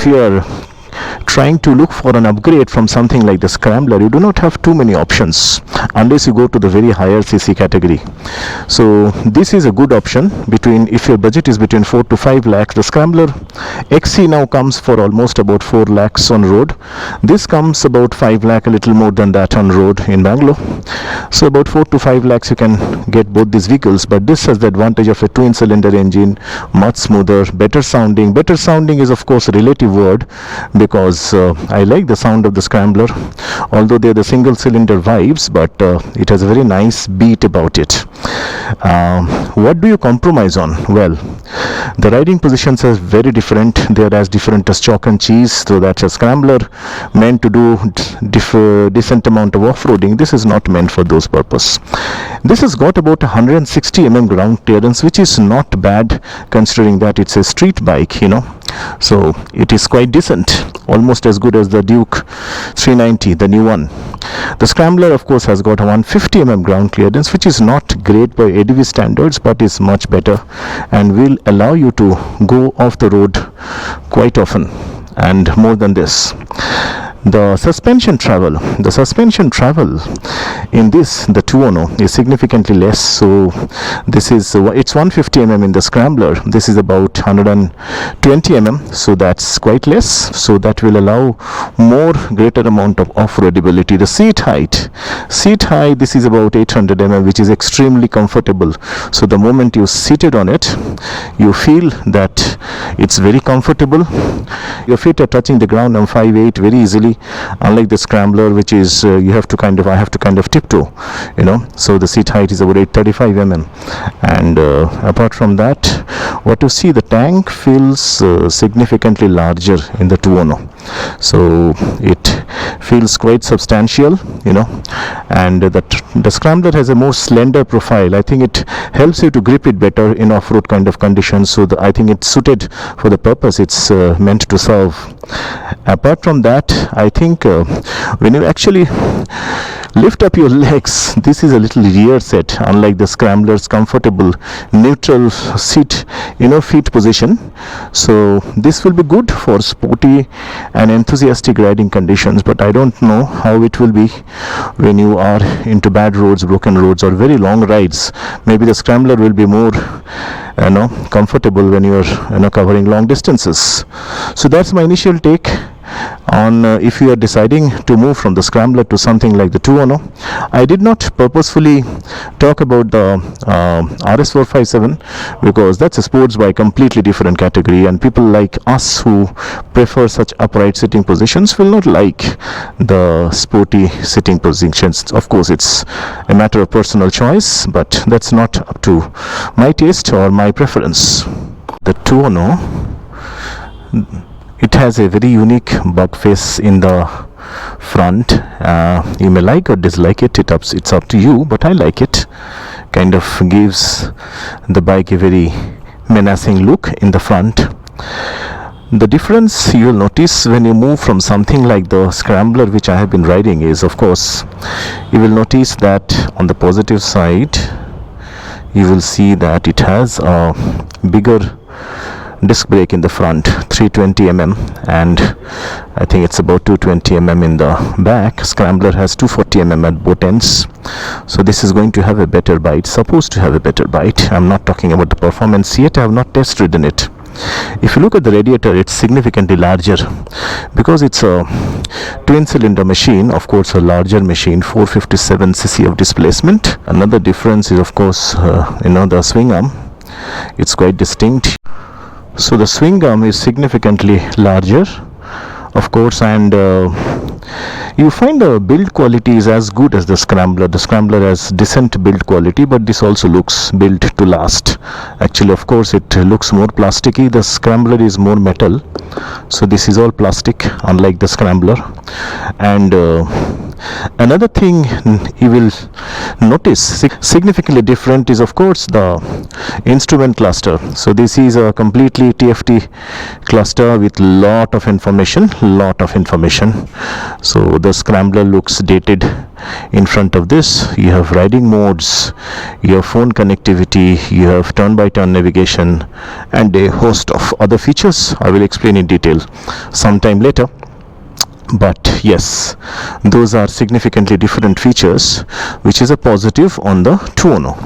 if you are trying to look for an upgrade from something like the Scrambler, you do not have too many options unless you go to the very higher cc category. So this is a good option between, if your budget is between 4 to 5 lakhs. The Scrambler XC now comes for almost about 4 lakhs on road. This comes about 5 lakh, a little more than that on road in Bangalore. So about 4 to 5 lakhs you can get both these vehicles, but this has the advantage of a twin cylinder engine, much smoother, better sounding. Better sounding is of course a relative word, because I like the sound of the Scrambler, although they're the single cylinder vibes, but it has a very nice beat about it. What do you compromise on? Well, the riding positions are very different. They are as different as chalk and cheese. So that's a Scrambler meant to do decent amount of off-roading. This is not meant for those purpose. This has got about 160 mm ground clearance, which is not bad considering that it's a street bike, you know. So it is quite decent, almost as good as the Duke 390, the new one. The Scrambler of course has got a 150 mm ground clearance, which is not great by ADV standards, but is much better and will allow you to go off the road quite often. And more than this, the suspension travel in this, the Tuono, is significantly less. So this is it's 150 mm in the Scrambler. This is about 120 mm, so that's quite less. So that will allow greater amount of off-road ability. The seat height, this is about 800 mm, which is extremely comfortable. So the moment you seated on it, you feel that it's very comfortable. Your feet are touching the ground on 5'8" very easily, unlike the Scrambler, which is I have to kind of tiptoe, you know. So the seat height is about 835 mm. And apart from that, what you see, the tank feels significantly larger in the Tuono. So it feels quite substantial, you know. And the Scrambler has a more slender profile. I think it helps you to grip it better in off-road kind of conditions. So I think it's suited for the purpose it's meant to serve. Apart from that, I think when you actually lift up your legs, this is a little rear set, unlike the Scrambler's comfortable neutral seat, you know, feet position. So this will be good for sporty and enthusiastic riding conditions, but I don't know how it will be when you are into bad roads, broken roads, or very long rides. Maybe the Scrambler will be more comfortable when you're covering long distances. So that's my initial take on if you are deciding to move from the Scrambler to something like the Tuono. I did not purposefully talk about the RS457 because that's a sports bike, completely different category, and people like us who prefer such upright sitting positions will not like the sporty sitting positions. Of course, it's a matter of personal choice, but that's not up to my taste or my preference. The Tuono, it has a very unique bug face in the front. You may like or dislike it, it's up to you, but I like it. Kind of gives the bike a very menacing look in the front. The difference you will notice when you move from something like the Scrambler, which I have been riding, is of course you will notice that on the positive side you will see that it has a bigger disc brake in the front, 320 mm, and I think it's about 220 mm in the back. Scrambler has 240 mm at both ends. So this is going to have a better bite, supposed to have a better bite. I'm not talking about the performance yet, I have not test ridden it. If you look at the radiator, it's significantly larger because it's a twin cylinder machine, of course a larger machine, 457 cc of displacement. Another difference is of course the swing arm. It's quite distinct. So the swing arm is significantly larger, of course, and you find the build quality is as good as the Scrambler. The Scrambler has decent build quality, but this also looks built to last. Actually, of course, it looks more plasticky. The Scrambler is more metal, so this is all plastic, unlike the Scrambler. And Another thing you will notice significantly different is of course the instrument cluster. So this is a completely TFT cluster with lot of information. So the Scrambler looks dated. In front of this you have riding modes, you have phone connectivity, you have turn-by-turn navigation, and a host of other features I will explain in detail sometime later. But yes, those are significantly different features, which is a positive on the Tuono.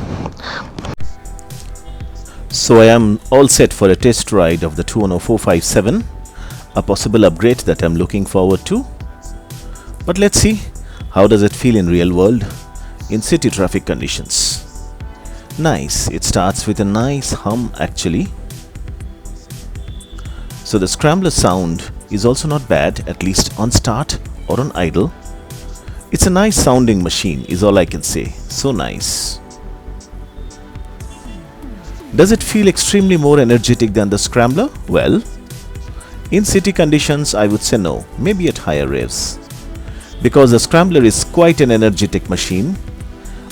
So I am all set for a test ride of the Tuono 457, a possible upgrade that I'm looking forward to. But let's see, how does it feel in real world, in city traffic conditions? Nice, it starts with a nice hum actually. So the Scrambler sound is also not bad, at least on start or on idle. It's a nice sounding machine is all I can say, so nice. Does it feel extremely more energetic than the Scrambler? Well, in city conditions I would say no, maybe at higher revs. Because the Scrambler is quite an energetic machine.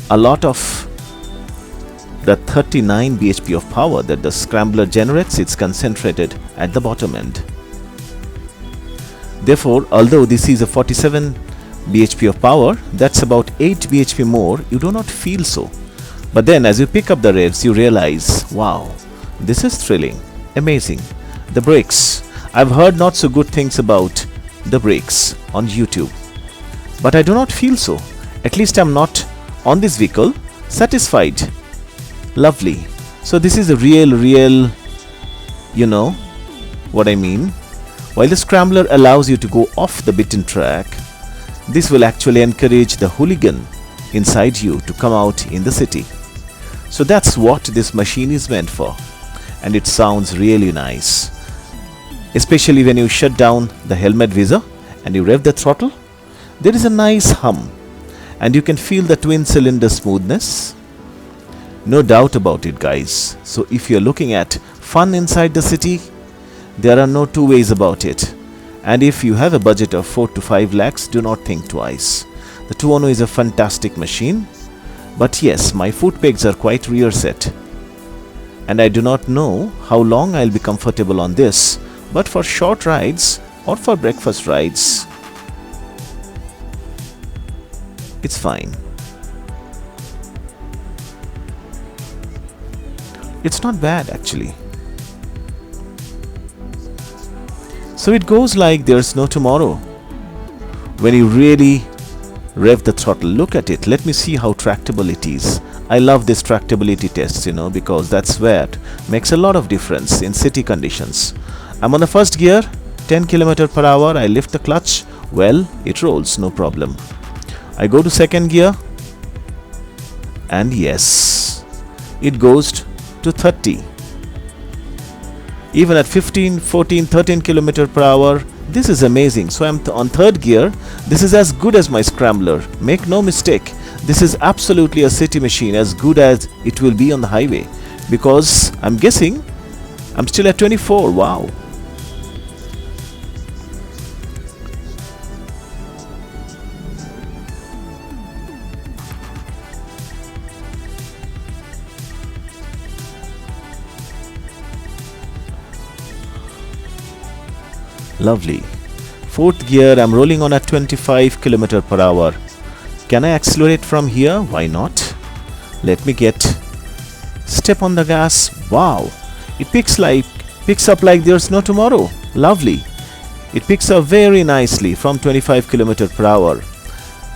A lot of the 39 bhp of power that the Scrambler generates, it's concentrated at the bottom end. Therefore, although this is a 47 bhp of power, that's about 8 bhp more, you do not feel so. But then as you pick up the revs, you realize, wow, this is thrilling, amazing. The brakes, I've heard not so good things about the brakes on YouTube, but I do not feel so. At least I'm not on this vehicle satisfied. Lovely. So this is a real, you know what I mean. While the Scrambler allows you to go off the beaten track, this will actually encourage the hooligan inside you to come out in the city. So that's what this machine is meant for, and it sounds really nice. Especially when you shut down the helmet visor and you rev the throttle, there is a nice hum, and you can feel the twin cylinder smoothness. No doubt about it, guys. So if you're looking at fun inside the city, there are no two ways about it. And if you have a budget of 4 to 5 lakhs, do not think twice. The Tuono is a fantastic machine. But yes, my foot pegs are quite rear set. And I do not know how long I'll be comfortable on this. But for short rides or for breakfast rides, it's fine. It's not bad actually. So it goes like there's no tomorrow. When you really rev the throttle, look at it. Let me see how tractable it is. I love this tractability tests, because that's where it makes a lot of difference in city conditions. I'm on the first gear, 10 km/h. I lift the clutch. Well, it rolls, no problem. I go to second gear, and yes, it goes to 30. Even at 15, 14, 13 km/h, this is amazing. So I'm on third gear. This is as good as my Scrambler. Make no mistake, this is absolutely a city machine, as good as it will be on the highway. Because I'm guessing I'm still at 24. Wow. Lovely. Fourth gear, I'm rolling on at 25 km/h. Can I accelerate from here? Why not? Let me step on the gas. Wow, it picks up like there's no tomorrow. Lovely. It picks up very nicely from 25 km/h.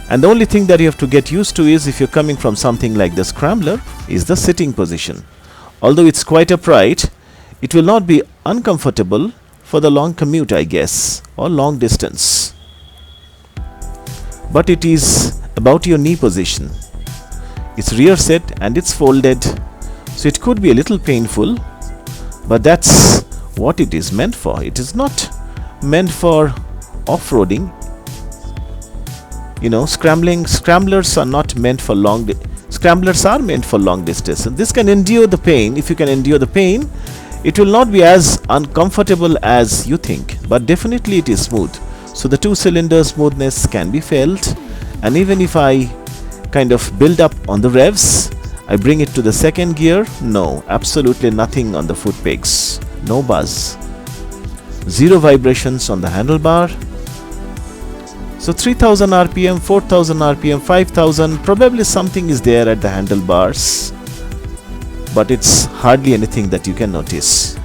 And the only thing that you have to get used to is, if you're coming from something like the Scrambler, is the sitting position. Although it's quite upright, it will not be uncomfortable for the long commute, I guess, or long distance. But it is about your knee position. It's rear set and it's folded, so it could be a little painful, but that's what it is meant for. It is not meant for off-roading. Scramblers are not meant for Scramblers are meant for long distance, and this can endure the pain. If you can endure the pain, it will not be as uncomfortable as you think, but definitely it is smooth. So the two-cylinder smoothness can be felt, And even if I kind of build up on the revs, I bring it to the second gear, no, absolutely nothing on the foot pegs, no buzz, zero vibrations on the handlebar. So 3000 rpm, 4000 rpm, 5000, probably something is there at the handlebars, but it's hardly anything that you can notice.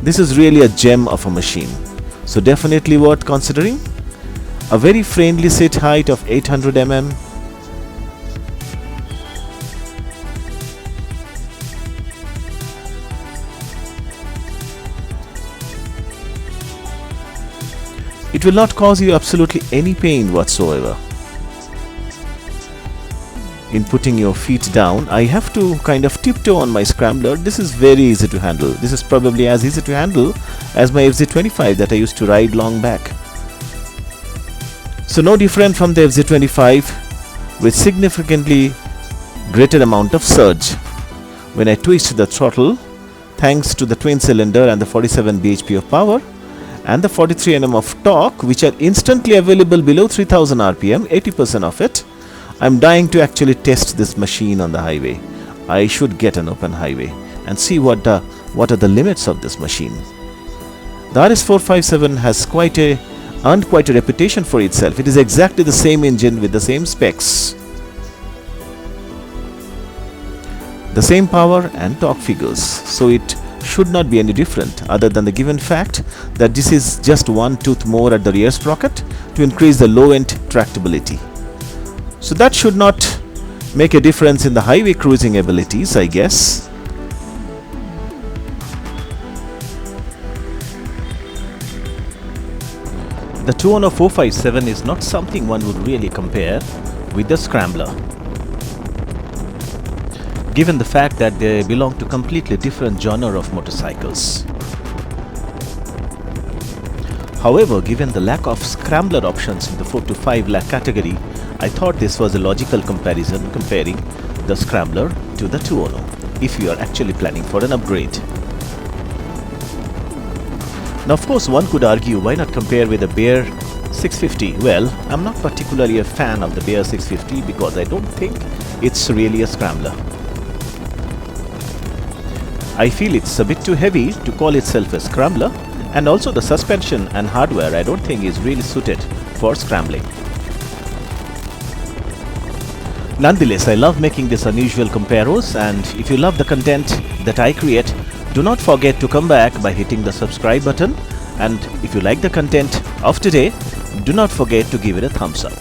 This is really a gem of a machine, so definitely worth considering. A very friendly seat height of 800 mm. It will not cause you absolutely any pain whatsoever. In putting your feet down, I have to kind of tiptoe on my Scrambler. This is very easy to handle. This is probably as easy to handle as my FZ25 that I used to ride long back. So no different from the FZ25, with significantly greater amount of surge. When I twist the throttle, thanks to the twin cylinder and the 47 bhp of power and the 43 Nm of torque, which are instantly available below 3000 rpm, 80% of it, I'm dying to actually test this machine on the highway. I should get an open highway and see what are the limits of this machine. The RS457 has earned quite a reputation for itself. It is exactly the same engine with the same specs, the same power and torque figures, so it should not be any different, other than the given fact that this is just one tooth more at the rear sprocket to increase the low-end tractability. So that should not make a difference in the highway cruising abilities, I guess. The Tuono 457 is not something one would really compare with the Scrambler, given the fact that they belong to completely different genre of motorcycles. However, given the lack of Scrambler options in the 4 to 5 lakh category, I thought this was a logical comparison, comparing the Scrambler to the Tuono, if you are actually planning for an upgrade. Now of course one could argue, why not compare with the Bear 650? Well, I'm not particularly a fan of the Bear 650 because I don't think it's really a Scrambler. I feel it's a bit too heavy to call itself a Scrambler, and also the suspension and hardware I don't think is really suited for scrambling. Nonetheless, I love making these unusual comparos, and if you love the content that I create, do not forget to come back by hitting the subscribe button, and if you like the content of today, do not forget to give it a thumbs up.